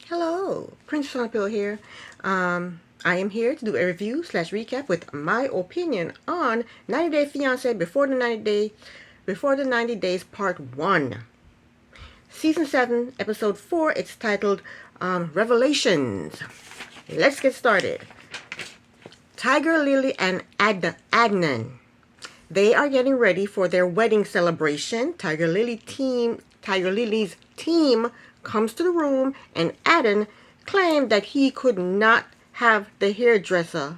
Hello, Princess on a Pillow here. I am here to do a review slash recap with my opinion on 90 Day Fiance before the 90 days part 1. Season 7, episode 4. It's titled Revelations. Let's get started. Tiger Lily and Adnan. They are getting ready for their wedding celebration. Tiger Lily's team comes to the room, and Adnan claimed that he could not have the hairdresser,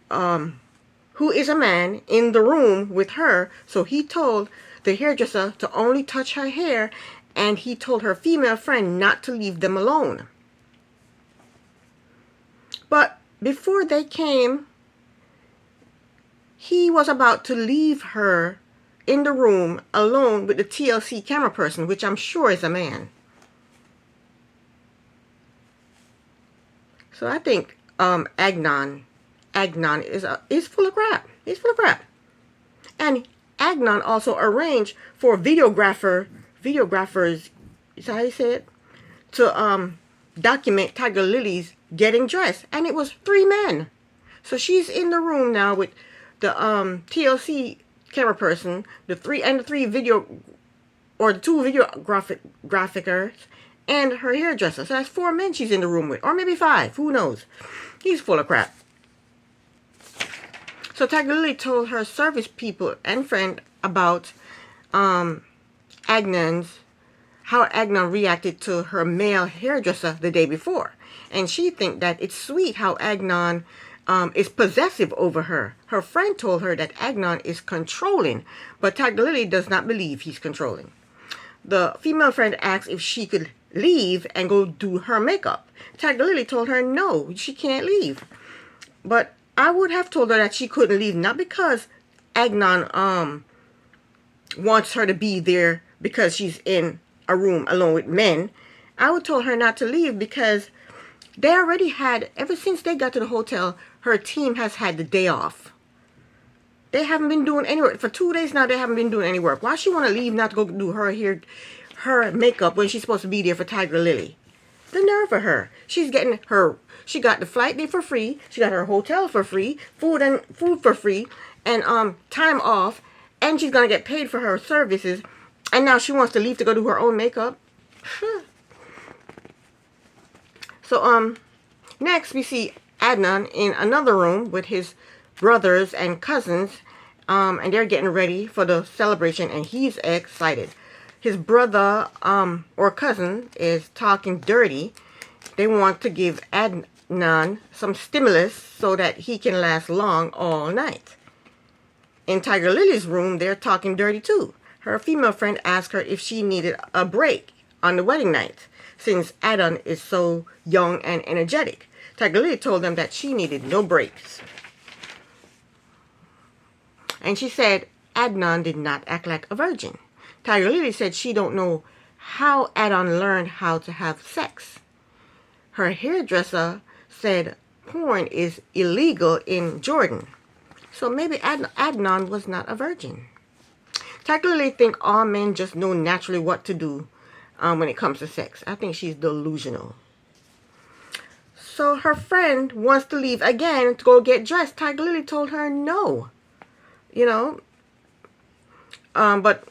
who is a man, in the room with her. So he told the hairdresser to only touch her hair, and he told her female friend not to leave them alone. But before they came, he was about to leave her in the room alone with the TLC camera person, which I'm sure is a man. So I think Adnan is full of crap. He's full of crap. And Adnan also arranged for videographers, is that how you say it, to document Tiger Lily's getting dressed, and it was 3 men. So she's in the room now with the TLC camera person, the 2 videographers, and her hairdresser. So that's 4 men she's in the room with, or maybe 5. Who knows? He's full of crap. So Tiger Lily told her service people and friend about how Adnan reacted to her male hairdresser the day before, and she think that it's sweet how Adnan is possessive over her. Her friend told her that Adnan is controlling, but Tiger Lily does not believe he's controlling. The female friend asked if she could leave and go do her makeup. Tiger Lily told her no, she can't leave. But I would have told her that she couldn't leave, not because Adnan wants her to be there because she's in a room alone with men. I would told her not to leave because they already had, ever since they got to the hotel, her team has had the day off. They haven't been doing any work. For 2 days now, they haven't been doing any work. Why she want to leave not to go do her hair, her makeup, when she's supposed to be there for Tiger Lily? The nerve of her. She got the flight there for free. She got her hotel for free, food for free, and time off, and she's gonna get paid for her services. And now she wants to leave to go do her own makeup. So next we see Adnan in another room with his brothers and cousins, and they're getting ready for the celebration, and he's excited. His brother or cousin is talking dirty. They want to give Adnan some stimulus so that he can last long all night. In Tiger Lily's room, they're talking dirty too. Her female friend asked her if she needed a break on the wedding night, since Adnan is so young and energetic. Tiger Lily told them that she needed no breaks. And she said Adnan did not act like a virgin. Tiger Lily said she don't know how Adnan learned how to have sex. Her hairdresser said porn is illegal in Jordan. So maybe Adnan was not a virgin. Tiger Lily think all men just know naturally what to do when it comes to sex. I think she's delusional. So her friend wants to leave again to go get dressed. Tiger Lily told her no. But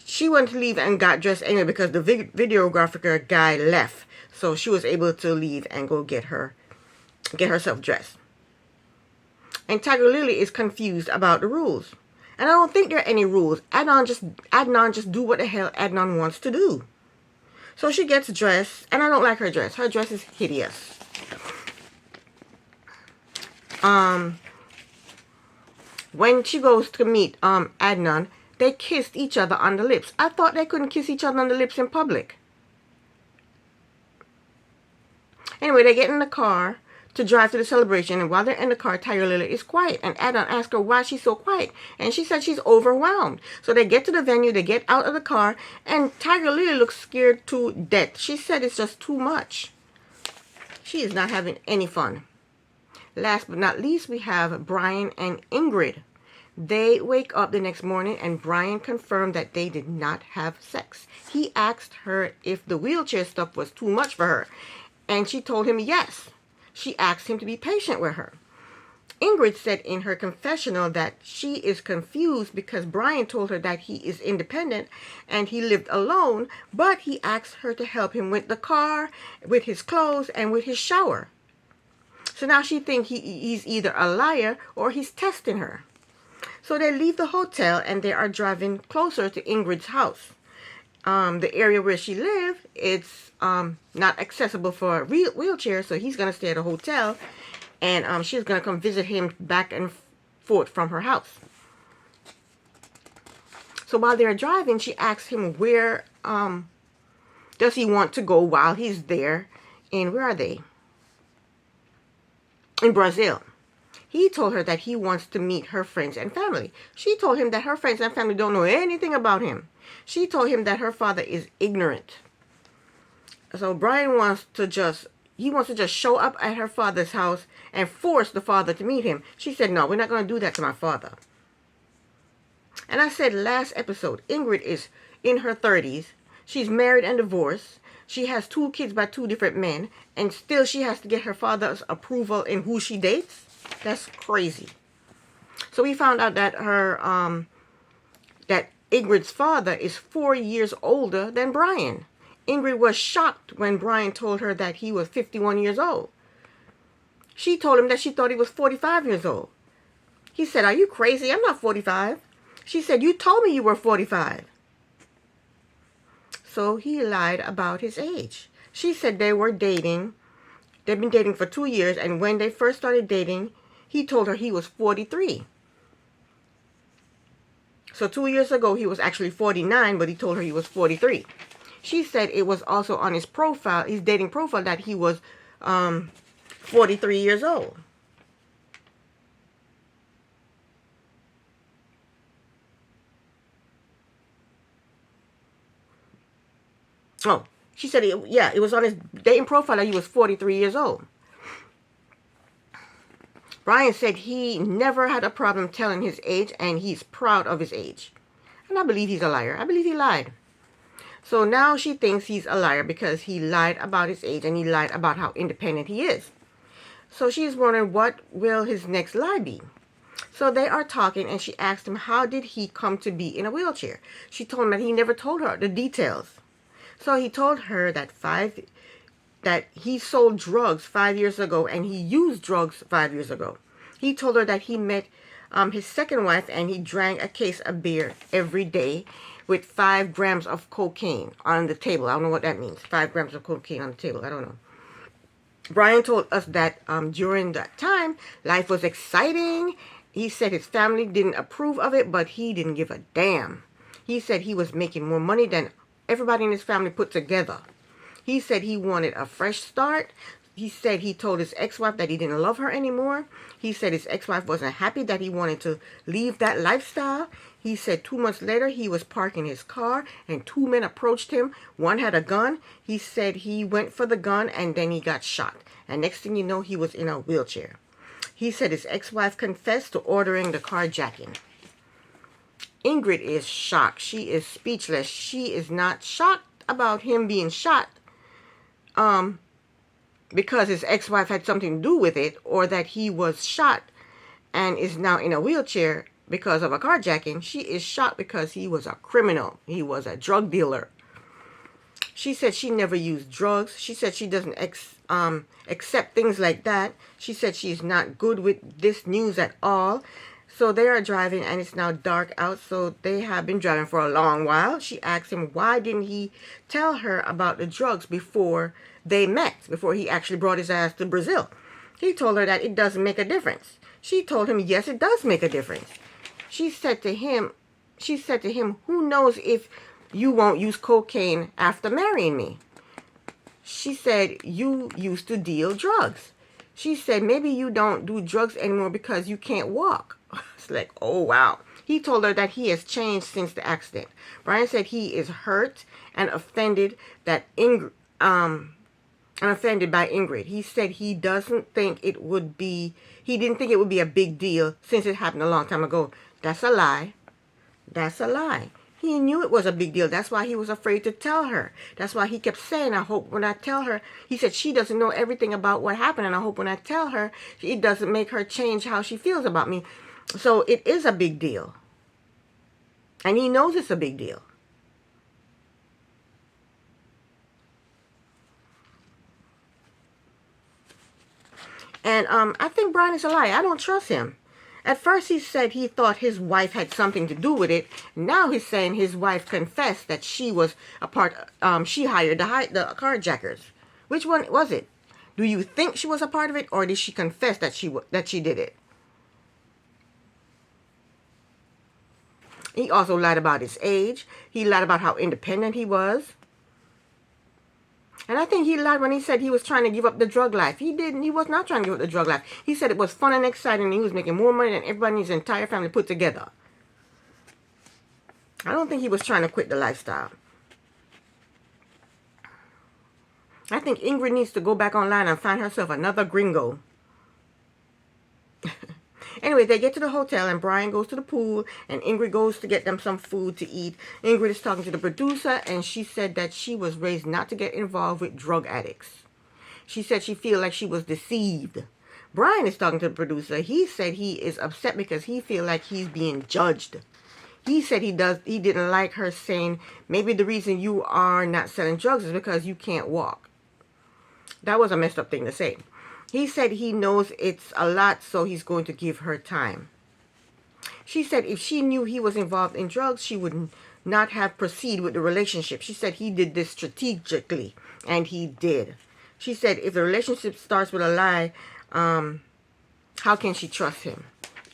she wanted to leave and got dressed anyway because the videographer guy left. So she was able to leave and go get herself dressed. And Tiger Lily is confused about the rules. And I don't think there are any rules. Adnan just do what the hell Adnan wants to do. So she gets dressed, and I don't like her dress. Her dress is hideous. When she goes to meet Adnan, they kissed each other on the lips. I thought they couldn't kiss each other on the lips in public. Anyway, they get in the car to drive to the celebration, and while they're in the car, Tiger Lily is quiet, and Adnan asked her why she's so quiet, and she said she's overwhelmed. So they get to the venue, they get out of the car, and Tiger Lily looks scared to death. She said it's just too much. She is not having any fun. Last but not least, we have Brian and Ingrid. They wake up the next morning and Brian confirmed that they did not have sex. He asked her if the wheelchair stuff was too much for her, and she told him yes. She asked him to be patient with her. Ingrid said in her confessional that she is confused because Brian told her that he is independent and he lived alone, but he asked her to help him with the car, with his clothes, and with his shower. So now she thinks he's either a liar or he's testing her. So they leave the hotel and they are driving closer to Ingrid's house. The area where she lives, it's not accessible for a wheelchair, so he's going to stay at a hotel, and she's going to come visit him back and forth from her house. So while they're driving, she asks him where does he want to go while he's there. And where are they? In Brazil. He told her that he wants to meet her friends and family. She told him that her friends and family don't know anything about him. She told him that her father is ignorant. So Brian wants to just show up at her father's house and force the father to meet him. She said, no, we're not going to do that to my father. And I said last episode, Ingrid is in her 30s. She's married and divorced. She has 2 kids by 2 different men. And still she has to get her father's approval in who she dates. That's crazy. So we found out that that Ingrid's father is 4 years older than Brian. Ingrid was shocked when Brian told her that he was 51 years old. She told him that she thought he was 45 years old. He said, are you crazy? I'm not 45. She said, you told me you were 45. So he lied about his age. She said they were dating. They've been dating for 2 years, and when they first started dating, he told her he was 43. So 2 years ago, he was actually 49, but he told her he was 43. She said it was also on his profile, his dating profile, that he was 43 years old. Oh, she said, it was on his dating profile that he was 43 years old. Brian said he never had a problem telling his age, and he's proud of his age. And I believe he's a liar. I believe he lied. So now she thinks he's a liar because he lied about his age and he lied about how independent he is. So she's wondering, what will his next lie be? So they are talking, and she asked him, how did he come to be in a wheelchair? She told him that he never told her the details. So he told her that he sold drugs 5 years ago and he used drugs 5 years ago. He told her that he met his second wife and he drank a case of beer every day with 5 grams of cocaine on the table. I don't know what that means. 5 grams of cocaine on the table. I don't know. Brian told us that during that time, life was exciting. He said his family didn't approve of it, but he didn't give a damn. He said he was making more money than everybody in his family put together. He said he wanted a fresh start. He said he told his ex-wife that he didn't love her anymore. He said his ex-wife wasn't happy, that he wanted to leave that lifestyle. He said 2 months later he was parking his car and 2 men approached him. One had a gun. He said he went for the gun and then he got shot. And next thing you know, he was in a wheelchair. He said his ex-wife confessed to ordering the carjacking. Ingrid is shocked. She is speechless. She is not shocked about him being shot because his ex-wife had something to do with it, or that he was shot and is now in a wheelchair because of a carjacking. She is shocked because he was a criminal. He was a drug dealer. She said she never used drugs. She said she doesn't accept things like that. She said she's not good with this news at all. So they are driving, and it's now dark out, so they have been driving for a long while. She asked him why didn't he tell her about the drugs before they met, before he actually brought his ass to Brazil. He told her that it doesn't make a difference. She told him, yes, it does make a difference. She said to him, who knows if you won't use cocaine after marrying me? She said, you used to deal drugs. She said, maybe you don't do drugs anymore because you can't walk. It's like, oh, wow. He told her that he has changed since the accident. Brian said he is hurt and offended that offended by Ingrid. He said he didn't think it would be a big deal since it happened a long time ago That's a lie. That's a lie. He knew it was a big deal. That's why he was afraid to tell her. That's why he kept saying, I hope when I tell her, he said she doesn't know everything about what happened, and I hope when I tell her, it doesn't make her change how she feels about me. So it is a big deal. And he knows it's a big deal. And I think Brian is a liar. I don't trust him. At first he said he thought his wife had something to do with it. Now he's saying his wife confessed that she was a part, she hired the carjackers. Which one was it? Do you think she was a part of it, or did she confess that she did it? He also lied about his age. He lied about how independent he was. And I think he lied when he said he was trying to give up the drug life. He didn't. He was not trying to give up the drug life. He said it was fun and exciting, and he was making more money than everybody in his entire family put together. I don't think he was trying to quit the lifestyle. I think Ingrid needs to go back online and find herself another gringo. Anyway, they get to the hotel, and Brian goes to the pool, and Ingrid goes to get them some food to eat. Ingrid is talking to the producer, and she said that she was raised not to get involved with drug addicts. She said she feels like she was deceived. Brian is talking to the producer. He said he is upset because he feels like he's being judged. He said he didn't like her saying, maybe the reason you are not selling drugs is because you can't walk. That was a messed up thing to say. He said he knows it's a lot, so he's going to give her time. She said if she knew he was involved in drugs, she would not have proceeded with the relationship. She said he did this strategically, and he did. She said if the relationship starts with a lie, how can she trust him?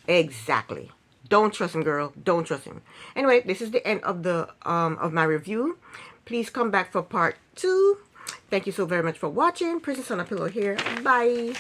Exactly. Don't trust him, girl. Don't trust him. Anyway, this is the end of the of my review. Please come back for part 2. Thank you so very much for watching. Princess on a Pillow here. Bye.